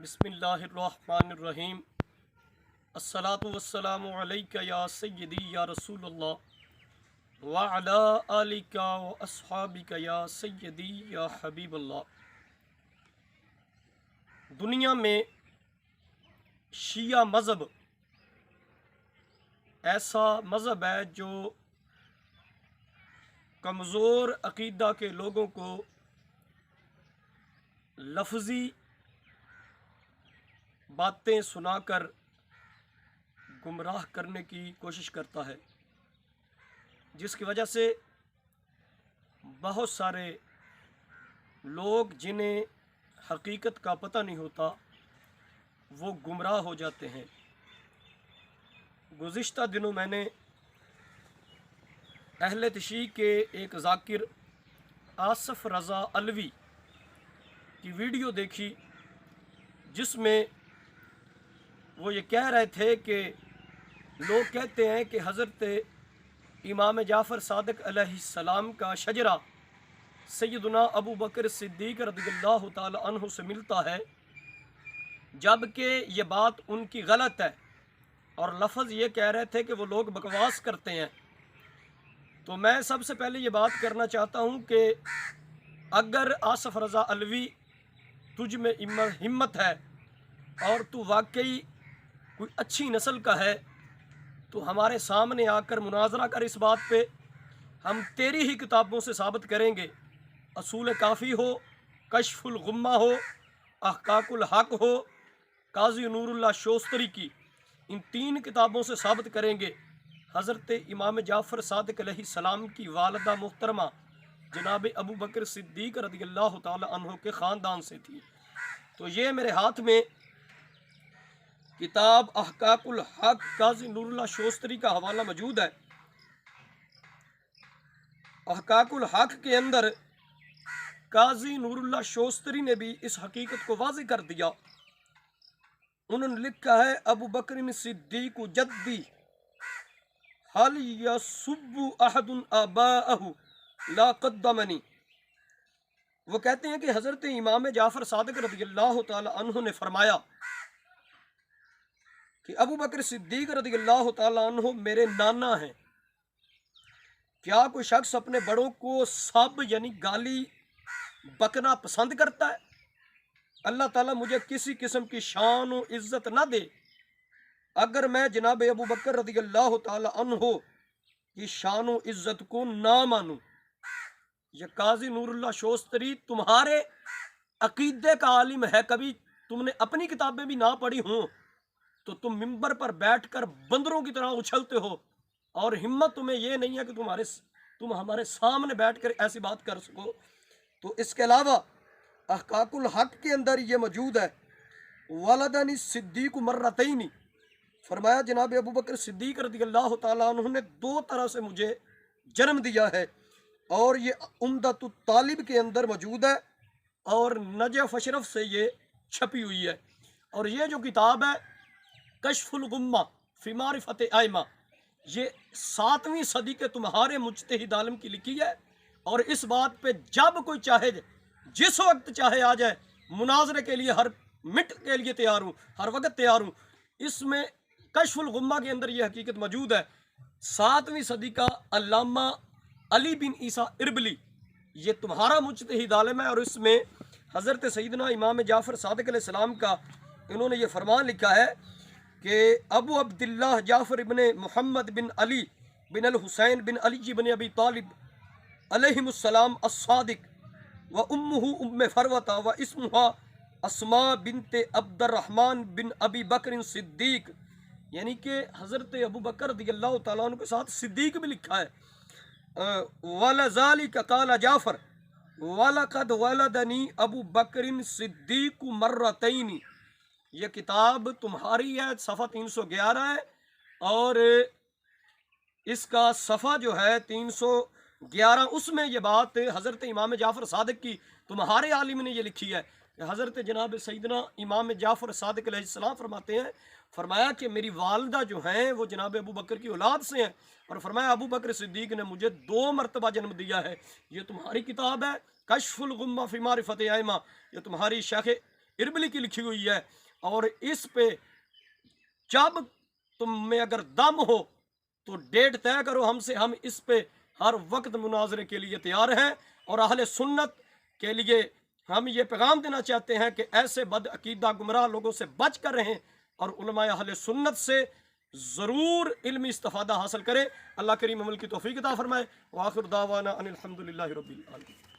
बिस्मिल्लाहिर्रहमानिर्रहीम। अस्सलातु वस्सलामु अलैका या सय्यदी या रसूल अल्लाह व अला आलिका व अस्हाबिका या सय्यदी या हबीब अल्लाह। दुनिया में शिया मज़हब ऐसा मज़हब है जो कमज़ोर अक़ीदा के लोगों को लफ्ज़ी बातें सुनाकर गुमराह करने की कोशिश करता है, जिसकी वजह से बहुत सारे लोग जिन्हें हकीकत का पता नहीं होता वो गुमराह हो जाते हैं। गुज़िश्ता दिनों मैंने अहले तशी के एक ज़ाकिर आसफ़ रज़ा अलवी की वीडियो देखी, जिसमें वो ये कह रहे थे कि लोग कहते हैं कि हज़रत इमाम जाफ़र सादिक़ अलैहिस्सलाम का शजरा सैयदना अबू बकर सिद्दीक़ रज़ियल्लाहु ताला अन्हु से मिलता है, जबकि ये बात उनकी गलत है और लफ्ज़ ये कह रहे थे कि वो लोग बकवास करते हैं। तो मैं सबसे पहले ये बात करना चाहता हूँ कि अगर आसफ़ रज़ा अलवी तुझ में हिम्मत है और तू वाकई कोई अच्छी नस्ल का है तो हमारे सामने आकर मुनाजरा कर इस बात पे। हम तेरी ही किताबों से साबित करेंगे, असूल काफ़ी हो, कश्फुल गुम्मा हो, अहकाकुल हक हो, काजी नूरुल्लाह शोस्तरी की, इन तीन किताबों से साबित करेंगे हज़रत इमाम जाफ़र सादिक़ अलैहिस्सलाम की वालिदा मुहतरमा जनाब अबू बकर सिद्दीक़ रज़ियल्लाहु ताला अन्हु के ख़ानदान से थी। तो ये मेरे हाथ में किताब अहकाकुल हक काजी नूरुल्लाह शोस्तरी का हवाला मौजूद है। अहकाकुल हक के अंदर काजी नूरुल्लाह शोस्तरी ने भी इस हकीकत को वाज़ेह कर दिया। उन्होंने लिखा है, अबू बकर सिद्दीक़ जद्दी हल यसुब्बु अहदुन आबाअहु ला क़द्दमनी। वो कहते हैं कि हज़रत इमाम जाफ़र सादिक़ रज़ियल्लाहु ताला अन्हु ने फरमाया कि अबू बकर सिद्दीक़ रज़ियल्लाहु ताला अन्हु मेरे नाना हैं। क्या कोई शख्स अपने बड़ों को सब यानी गाली बकना पसंद करता है? अल्लाह ताला मुझे किसी किस्म की शान और इज़्ज़त ना दे अगर मैं जनाब अबू बकर रज़ियल्लाहु ताला अन्हु की शान और इज़्ज़त को ना मानूं। ये काजी नूरुल्लाह शोस्तरी तुम्हारे अकीदे का आलिम है, कभी तुमने अपनी किताबें भी ना पढ़ी हों तो तुम मिंबर पर बैठकर बंदरों की तरह उछलते हो और हिम्मत तुम्हें ये नहीं है कि तुम हमारे सामने बैठकर ऐसी बात कर सको। तो इसके अलावा अहकाकुल हक के अंदर ये मौजूद है, वलदनी सिद्दीक़ मर्रतैनी, फरमाया जनाब अबू बकर सिद्दीक़ रज़ियल्लाहु ताला अन्हु ने दो तरह से मुझे जन्म दिया है। और ये उम्दतुत तालिब के अंदर मौजूद है और नजफ़ अशरफ से ये छपी हुई है। और ये जो किताब है कश्फुल गुम्मा फ़ी मारिफ़त आइमा, ये 7वीं सदी के तुम्हारे मुज्तहिद आलिम की लिखी है। और इस बात पे जब कोई चाहे जिस वक्त चाहे आ जाए, मुनाजरे के लिए हर मिनट के लिए तैयार हूँ, हर वक्त तैयार हूँ। इसमें कश्फुल गुम्मा के अंदर ये हकीकत मौजूद है। 7वीं सदी का अल्लामा अली बिन ईसा इरबली ये तुम्हारा मुज्तहिद आलिम है और इसमें हज़रत सैयदना इमाम जाफ़र सादिक़ अलैहिस्सलाम का इन्होंने ये फरमान लिखा है कि अबू अब्दुल्लाह जाफ़र इब्न मोहम्मद बिन अली बिन अल हुसैन बिन अली बिन अबी तालिब अलैहिमुस्सलाम अस्सादिक़ व उम्मुहु उम्मे फरवता व इस्मुहा अस्मा बिनते अब्दुर्रहमान बिन अबी बकर सिद्दीक़, यानी कि हज़रत अबू बकर रज़ियल्लाहु ताला अन्हु के साथ सिद्दीक़ भी लिखा है। वलज़ालिका क़ाला जाफ़र वलक़द वलदनी अबू बकर सिद्दीक़ मर्रतैनी। ये किताब तुम्हारी है, सफ़ा 311 है और इसका सफ़ा जो है 311, उसमें ये बात हज़रत इमाम जाफ़र सादिक़ की तुम्हारे आलिम ने ये लिखी है। हज़रत जनाब सैयदना इमाम जाफ़र सादिक़ अलैहिस्सलाम फरमाते हैं, फरमाया कि मेरी वालदा जो हैं वो जनाब अबू बकर की औलाद से हैं और फरमाया अबू बकर सिद्दीक़ ने मुझे 2 मरतबा जन्म दिया है। ये तुम्हारी किताब है कश्फुल गुम्मा फ़ी मारिफ़त आइमा, ये तुम्हारी शेख इरबिली की लिखी हुई है, और इस पे जब तुम में अगर दम हो तो डेट तय करो हमसे, हम इस पे हर वक्त मुनाजरे के लिए तैयार हैं। और अहले सुन्नत के लिए हम ये पैगाम देना चाहते हैं कि ऐसे बदअकीदा गुमराह लोगों से बच कर रहें और उलमाए अहले सुन्नत से ज़रूर इल्मी इस्तिफ़ादा हासिल करें। अल्लाह करीम अमल की तौफीक अता फरमाए। व आखिर दावाना अनिल हम्दुलिल्लाहि रब्बिल आलमीन।